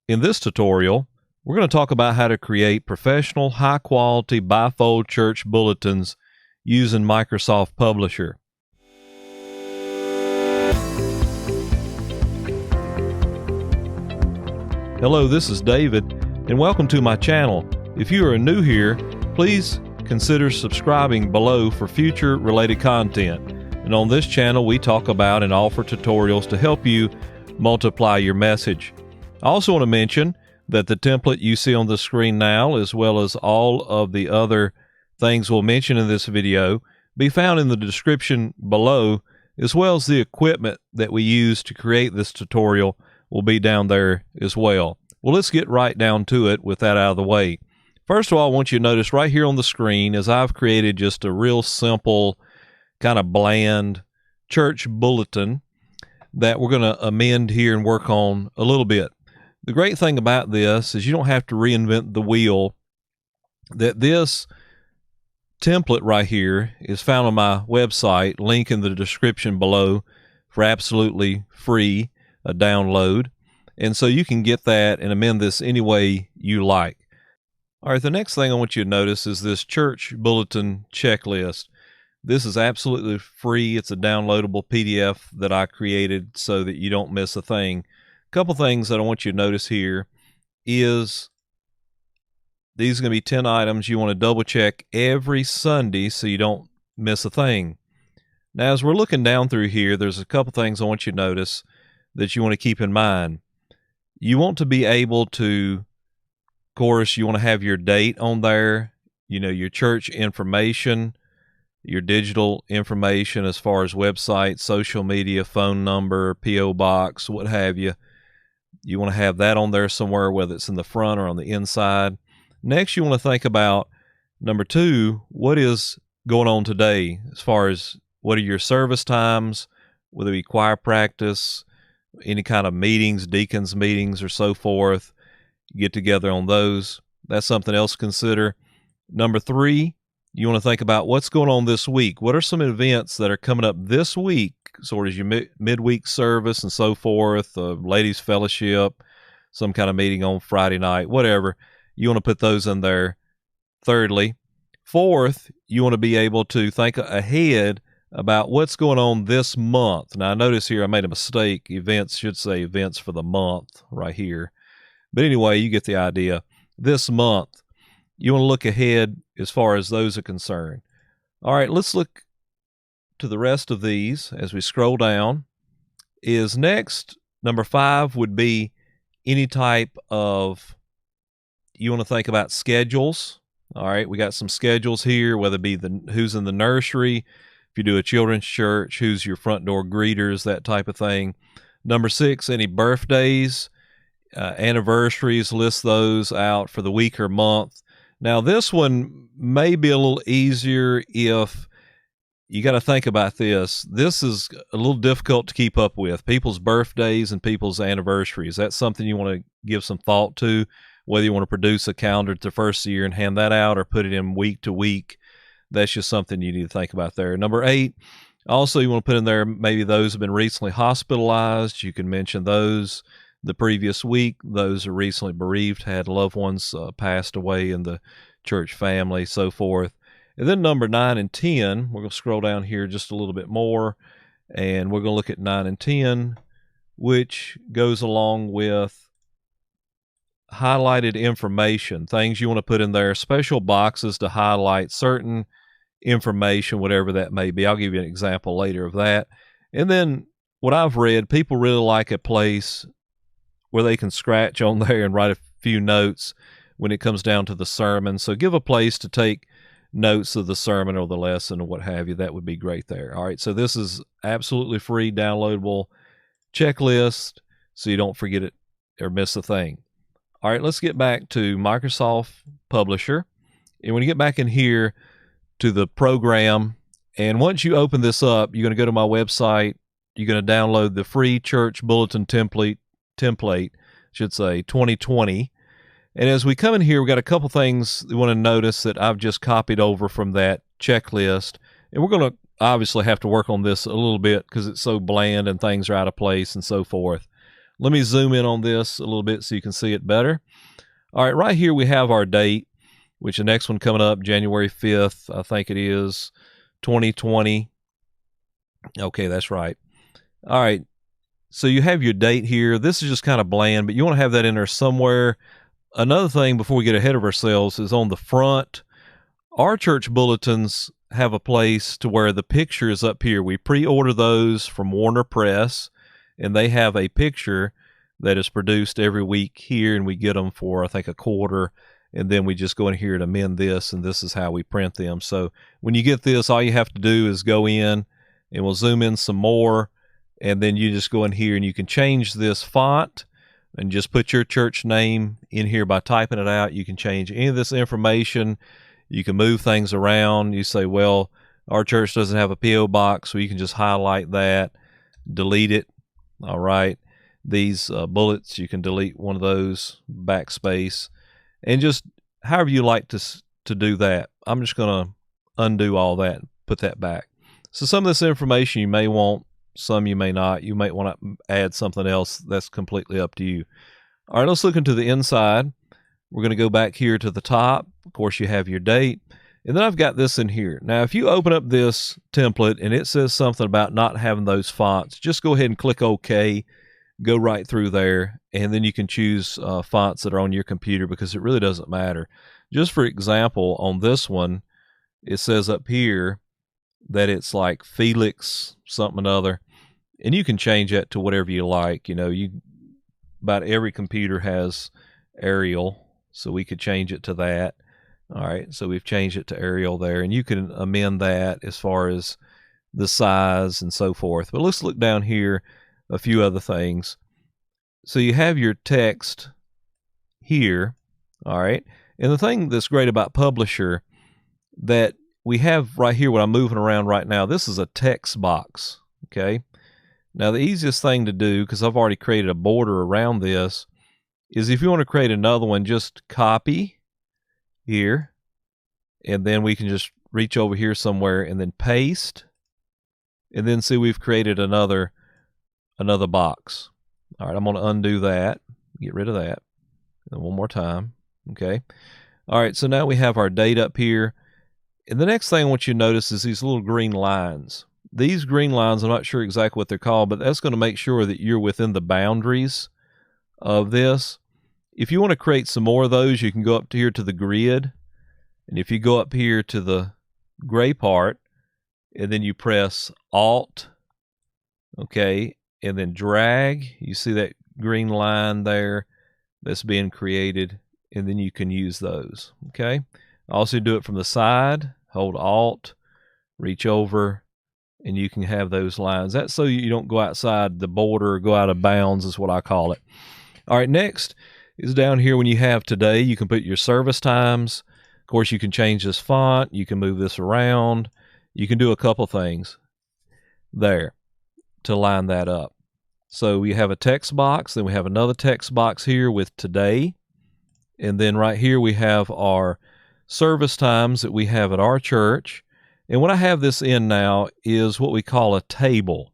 In this tutorial, we're going to talk about how to create professional, high-quality, bifold church bulletins using Microsoft Publisher. Hello, this is David, and welcome to my channel. If you are new here, please consider subscribing below for future related content. And on this channel, we talk about and offer tutorials to help you multiply your message. I also want to mention that the template you see on the screen now, as well as all of the other things we'll mention in this video, be found in the description below, as well as the equipment that we use to create this tutorial will be down there as well. Well, let's get right down to it with that out of the way. First of all, I want you to notice right here on the screen is I've created just a real simple, kind of bland church bulletin that we're going to amend here and work on a little bit. The great thing about this is you don't have to reinvent the wheel. That this template right here is found on my website, link in the description below, for absolutely free, a download. And so you can get that and amend this any way you like. All right, the next thing I want you to notice is this church bulletin checklist. This is absolutely free. It's a downloadable PDF that I created so that you don't miss a thing. Couple things that I want you to notice here is these are going to be 10 items you want to double check every Sunday so you don't miss a thing. Now, as we're looking down through here, there's a couple things I want you to notice that you want to keep in mind. You want to be able to, of course, you want to have your date on there, you know, your church information, your digital information as far as website, social media, phone number, P.O. box, what have you. You want to have that on there somewhere, whether it's in the front or on the inside. Next, you want to think about, number 2, what is going on today as far as what are your service times, whether it be choir practice, any kind of meetings, deacons meetings or so forth. You get together on those. That's something else to consider. Number 3, you want to think about what's going on this week. What are some events that are coming up this week, sort of your midweek service and so forth, ladies fellowship, some kind of meeting on Friday night, whatever. You want to put those in there. Thirdly, fourth, you want to be able to think ahead about what's going on this month. Now, I notice here I made a mistake. Events should say events for the month right here. But anyway, you get the idea. This month, you want to look ahead as far as those are concerned. All right, let's look to the rest of these as we scroll down. Is next, number 5 would be any type of, you want to think about schedules. All right, we got some schedules here, whether it be who's in the nursery, if you do a children's church, who's your front door greeters, that type of thing. Number 6, any birthdays, anniversaries, list those out for the week or month. Now, this one may be a little easier if you got to think about this. This is a little difficult to keep up with, people's birthdays and people's anniversaries. That's something you want to give some thought to, whether you want to produce a calendar at the first of the year and hand that out or put it in week to week. That's just something you need to think about there. Number 8, also you want to put in there maybe those have been recently hospitalized. You can mention those. The previous week, those are recently bereaved, had loved ones passed away in the church family, so forth. And then number 9 and 10, we're going to scroll down here just a little bit more, and we're going to look at 9 and 10, which goes along with highlighted information, things you want to put in there, special boxes to highlight certain information, whatever that may be. I'll give you an example later of that. And then what I've read, people really like a place where they can scratch on there and write a few notes when it comes down to the sermon. So give a place to take notes of the sermon or the lesson or what have you. That would be great there. All right, so this is absolutely free, downloadable checklist so you don't forget it or miss a thing. All right, let's get back to Microsoft Publisher. And when you get back in here to the program, and once you open this up, you're going to go to my website. You're going to download the free church bulletin template, should say 2020. And as we come in here, we got a couple things you want to notice that I've just copied over from that checklist. And we're going to obviously have to work on this a little bit because it's so bland and things are out of place and so forth. Let me zoom in on this a little bit so you can see it better. All right, right here we have our date, which the next one coming up, January 5th, I think it is, 2020. Okay, that's right. All right, so you have your date here. This is just kind of bland, but you want to have that in there somewhere. Another thing before we get ahead of ourselves is on the front, our church bulletins have a place to where the picture is up here. We pre-order those from Warner Press, and they have a picture that is produced every week here, and we get them for, I think, $0.25, and then we just go in here and amend this, and this is how we print them. So when you get this, all you have to do is go in, and we'll zoom in some more, and then you just go in here, and you can change this font, and just put your church name in here by typing it out. You can change any of this information. You can move things around. You say, well, our church doesn't have a P.O. box, so you can just highlight that, delete it. All right. These bullets, you can delete one of those, backspace, and just however you like to do that. I'm just going to undo all that and put that back. So some of this information you may want, some you may not. You might want to add something else. That's completely up to you. All right, let's look into the inside. We're going to go back here to the top. Of course, you have your date. And then I've got this in here. Now, if you open up this template and it says something about not having those fonts, just go ahead and click OK. Go right through there, and then you can choose fonts that are on your computer because it really doesn't matter. Just for example, on this one, it says up here that it's like Felix something or other, and you can change that to whatever you like. You know, about every computer has Arial, so we could change it to that. All right, so we've changed it to Arial there, and you can amend that as far as the size and so forth. But let's look down here, a few other things. So you have your text here, all right? And the thing that's great about Publisher that we have right here, what I'm moving around right now, this is a text box, okay? Now the easiest thing to do, because I've already created a border around this, is if you want to create another one, just copy here, and then we can just reach over here somewhere and then paste, and then see we've created another box. All right, I'm going to undo that, get rid of that, and one more time, okay? All right, so now we have our date up here, and the next thing I want you to notice is these little green lines. These green lines, I'm not sure exactly what they're called, but that's going to make sure that you're within the boundaries of this. If you want to create some more of those, you can go up to here to the grid, and if you go up here to the gray part, and then you press Alt, okay, and then drag, you see that green line there that's being created, and then you can use those, okay? Also do it from the side, hold Alt, reach over, and you can have those lines. That's so you don't go outside the border or go out of bounds is what I call it. All right, next is down here when you have today, you can put your service times. Of course, you can change this font. You can move this around. You can do a couple things there to line that up. So we have a text box, then we have another text box here with today, and then right here we have our service times that we have at our church. And what I have this in now is what we call a table.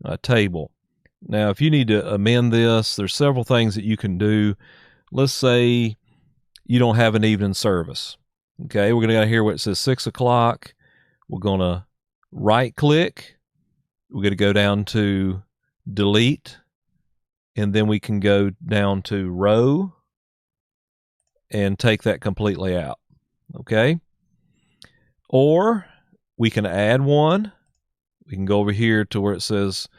Now, if you need to amend this, there's several things that you can do. Let's say you don't have an evening service. Okay, we're going to go here where it says 6 o'clock. We're going to right-click. We're going to go down to delete, and then we can go down to row and take that completely out. Okay? Or we can add one. We can go over here to where it says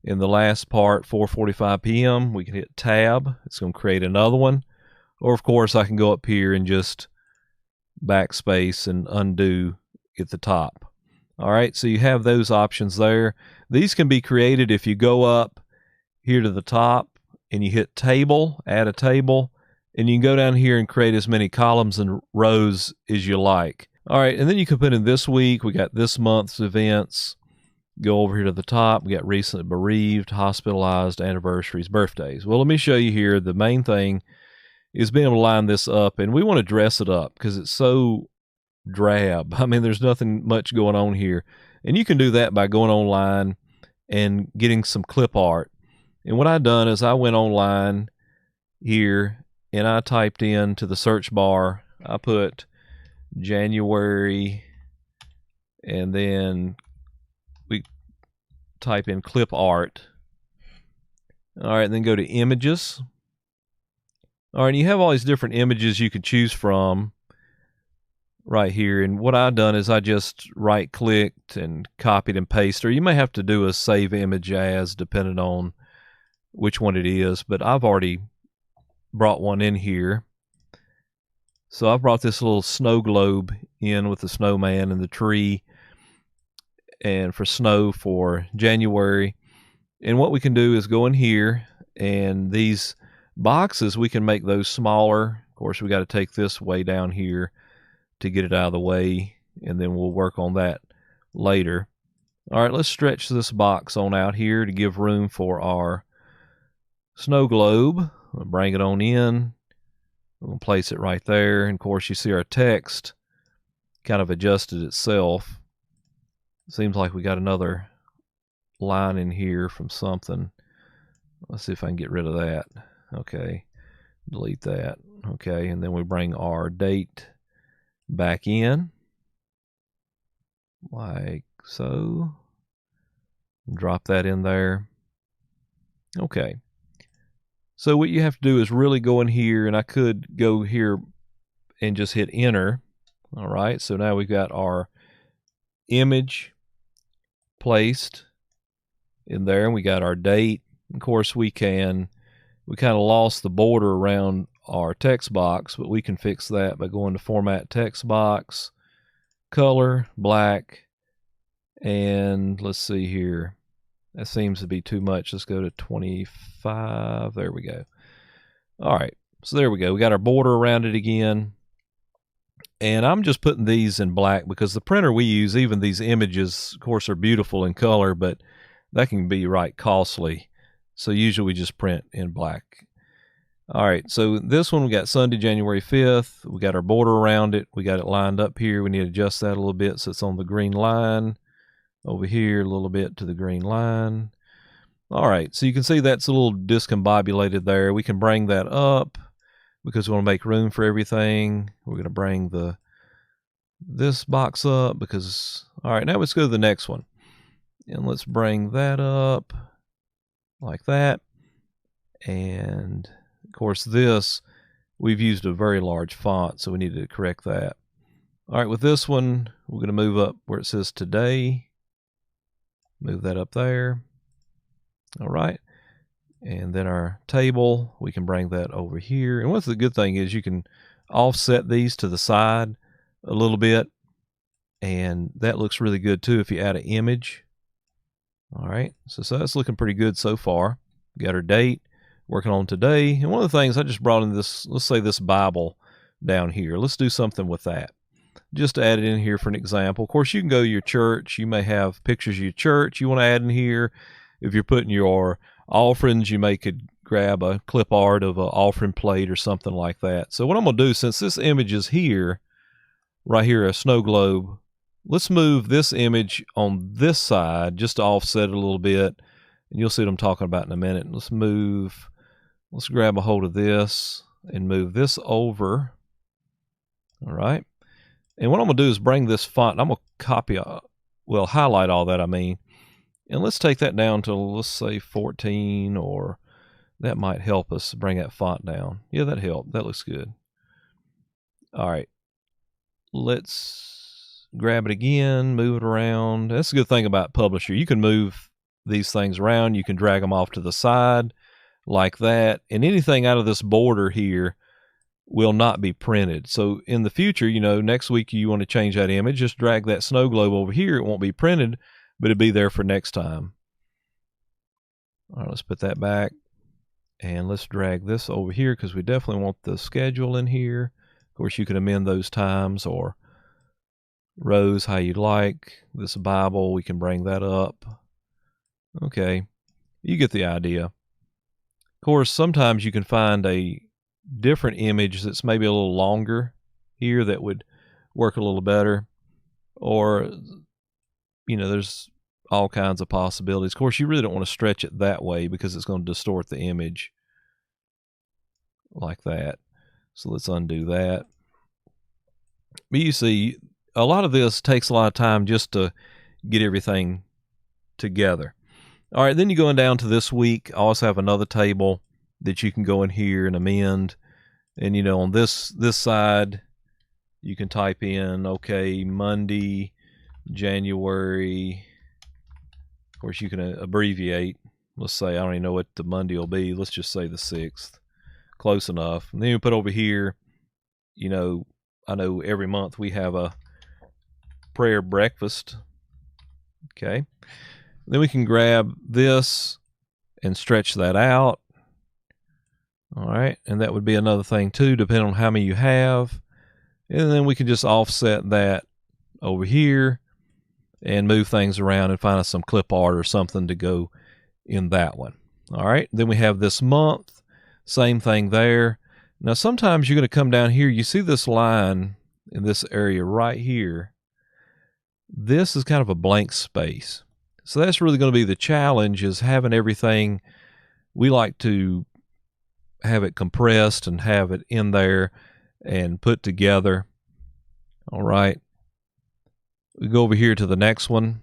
in the last part, 4:45 p.m. We can hit tab. It's going to create another one. Or, of course, I can go up here and just backspace and undo at the top. All right, so you have those options there. These can be created if you go up here to the top and you hit table, add a table, and you can go down here and create as many columns and rows as you like. All right, and then you can put in this week. We got this month's events. Go over here to the top. We got recently bereaved, hospitalized, anniversaries, birthdays. Well, let me show you here. The main thing is being able to line this up, and we want to dress it up because it's so drab. I mean, there's nothing much going on here. And you can do that by going online and getting some clip art. And what I done is I went online here and I typed into the search bar, I put January, and then we type in clip art. All right, and then go to images. All right, and you have all these different images you could choose from right here. And what I've done is I just right clicked and copied and pasted, or you may have to do a save image as depending on which one it is, but I've already brought one in here. So I've brought this little snow globe in with the snowman and the tree, and for snow for January. And what we can do is go in here, and these boxes, we can make those smaller. Of course, we got to take this way down here to get it out of the way, and then we'll work on that later. All right, let's stretch this box on out here to give room for our snow globe. We'll bring it on in. We'll place it right there. And of course, you see our text kind of adjusted itself. Seems like we got another line in here from something. Let's see if I can get rid of that. Okay, delete that. Okay, and then we bring our date back in like so. Drop that in there. Okay, so what you have to do is really go in here, and I could go here and just hit enter. All right, so now we've got our image placed in there, and we got our date. Of course, we kind of lost the border around our text box, but we can fix that by going to Format Text Box, Color, Black, and let's see here. That seems to be too much. Let's go to 25. There we go. All right, so there we go. We got our border around it again. And I'm just putting these in black because the printer we use, even these images, of course, are beautiful in color, but that can be right costly. So usually we just print in black. All right, so this one we got Sunday, January 5th. We got our border around it. We got it lined up here. We need to adjust that a little bit so it's on the green line. Over here a little bit to the green line. All right, so you can see that's a little discombobulated there. We can bring that up because we want to make room for everything. We're going to bring this box up because, all right, now let's go to the next one. And let's bring that up like that. And of course this, we've used a very large font, so we need to correct that. All right, with this one, we're going to move up where it says today. Move that up there. All right. And then our table, we can bring that over here. And what's the good thing is you can offset these to the side a little bit. And that looks really good too if you add an image. All right. So that's looking pretty good so far. We got our date, working on today. And one of the things I just brought in this, let's say this Bible down here. Let's do something with that. Just to add it in here for an example. Of course, you can go to your church. You may have pictures of your church you want to add in here. If you're putting your offerings, you could grab a clip art of an offering plate or something like that. So what I'm going to do, since this image is here, right here, a snow globe, let's move this image on this side just to offset it a little bit. And you'll see what I'm talking about in a minute. Let's grab a hold of this and move this over. All right. And what I'm going to do is bring this font. I'm going to highlight all that, and let's take that down to, let's say 14, or that might help us bring that font down. Yeah, that helped. That looks good. All right. Let's grab it again, move it around. That's a good thing about Publisher. You can move these things around. You can drag them off to the side like that. And anything out of this border here will not be printed. So in the future, next week you want to change that image, just drag that snow globe over here. It won't be printed, but it'll be there for next time. All right, let's put that back. And let's drag this over here because we definitely want the schedule in here. Of course, you can amend those times or rows how you'd like. This Bible, we can bring that up. Okay, you get the idea. Of course, sometimes you can find a different image that's maybe a little longer here that would work a little better, or there's all kinds of possibilities. Of course, you really don't want to stretch it that way because it's going to distort the image like that. So let's undo that. But you see, a lot of this takes a lot of time just to get everything together. All right, then you're going down to this week. I also have another table that you can go in here and amend. And, on this side, you can type in, okay, Monday, January. Of course, you can abbreviate. Let's say, I don't even know what the Monday will be. Let's just say the 6th. Close enough. And then you put over here, I know every month we have a prayer breakfast. Okay. Then we can grab this and stretch that out. All right. And that would be another thing too, depending on how many you have. And then we can just offset that over here and move things around and find us some clip art or something to go in that one. All right. Then we have this month. Same thing there. Now, sometimes you're going to come down here. You see this line in this area right here. This is kind of a blank space. So that's really going to be the challenge, is having everything. We like to have it compressed and have it in there and put together. All right. We go over here to the next one.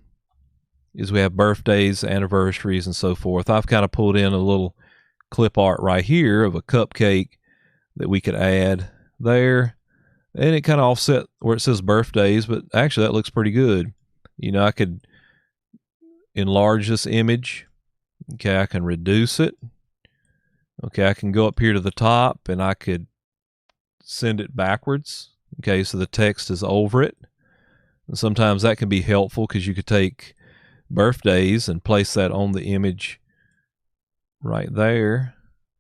Is we have birthdays, anniversaries, and so forth. I've kind of pulled in a little clip art right here of a cupcake that we could add there. And it kind of offset where it says birthdays, but actually that looks pretty good. I could enlarge this image. Okay, I can reduce it. Okay, I can go up here to the top and I could send it backwards. Okay, so the text is over it. And sometimes that can be helpful because you could take birthdays and place that on the image right there.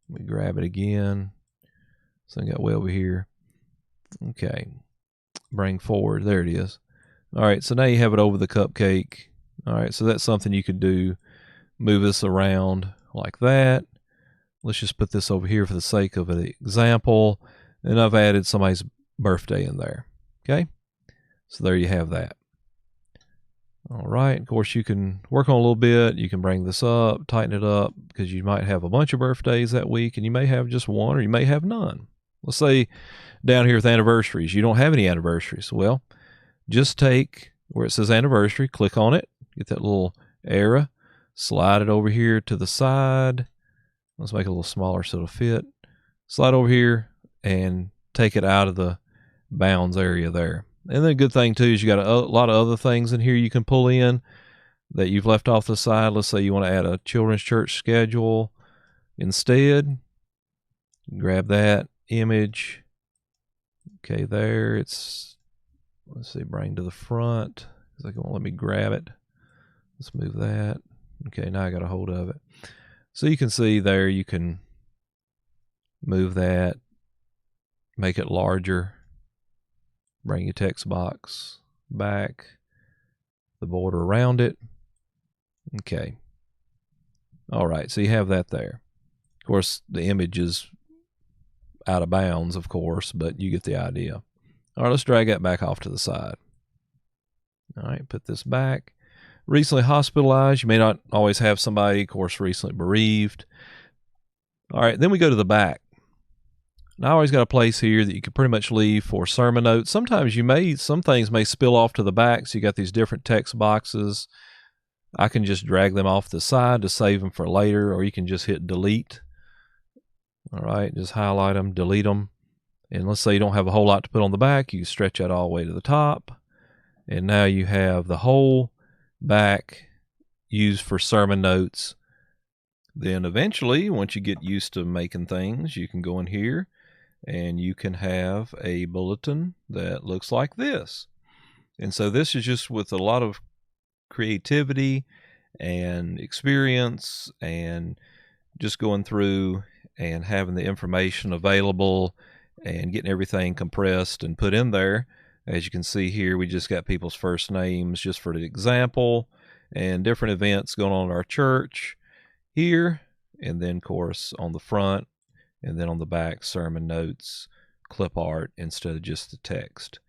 Let me grab it again. So I got way over here. Okay, bring forward. There it is. All right, so now you have it over the cupcake. All right, so that's something you could do. Move this around like that. Let's just put this over here for the sake of an example. And I've added somebody's birthday in there. Okay, so there you have that. All right, of course, you can work on a little bit. You can bring this up, tighten it up, because you might have a bunch of birthdays that week, and you may have just one, or you may have none. Let's say down here with anniversaries, you don't have any anniversaries. Well, just take where it says anniversary, click on it, get that little arrow, slide it over here to the side. Let's make it a little smaller so it'll fit. Slide over here and take it out of the bounds area there. And then a good thing too is you got a lot of other things in here you can pull in that you've left off the side. Let's say you want to add a children's church schedule instead. Grab that image. Okay, there it's, let's see, bring to the front because it won't let me grab it. Let's move that. Okay, now I got a hold of it. So you can see there, you can move that, make it larger, bring your text box back, the border around it. Okay. All right, so you have that there. Of course, the image is out of bounds, of course, but you get the idea. All right, let's drag that back off to the side. All right, put this back. Recently hospitalized. You may not always have somebody, of course, recently bereaved. All right, then we go to the back. Now, I always got a place here that you can pretty much leave for sermon notes. Sometimes some things may spill off to the back, so you got these different text boxes. I can just drag them off the side to save them for later, or you can just hit delete. All right, just highlight them, delete them. And let's say you don't have a whole lot to put on the back. You can stretch that all the way to the top. And now you have the whole back used for sermon notes. Then eventually, once you get used to making things, you can go in here and you can have a bulletin that looks like this. And so this is just with a lot of creativity and experience and just going through and having the information available and getting everything compressed and put in there. As you can see here, we just got people's first names just for the example and different events going on in our church here. And then, of course, on the front and then on the back, sermon notes, clip art instead of just the text.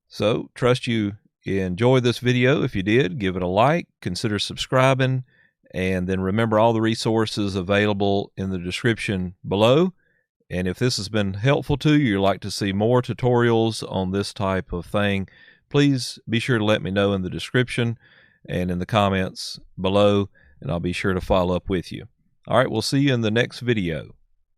So trust you enjoy this video. If you did, give it a like, consider subscribing, and then remember all the resources available in the description below. And if this has been helpful to you, you'd like to see more tutorials on this type of thing, please be sure to let me know in the description and in the comments below, and I'll be sure to follow up with you. All right, we'll see you in the next video.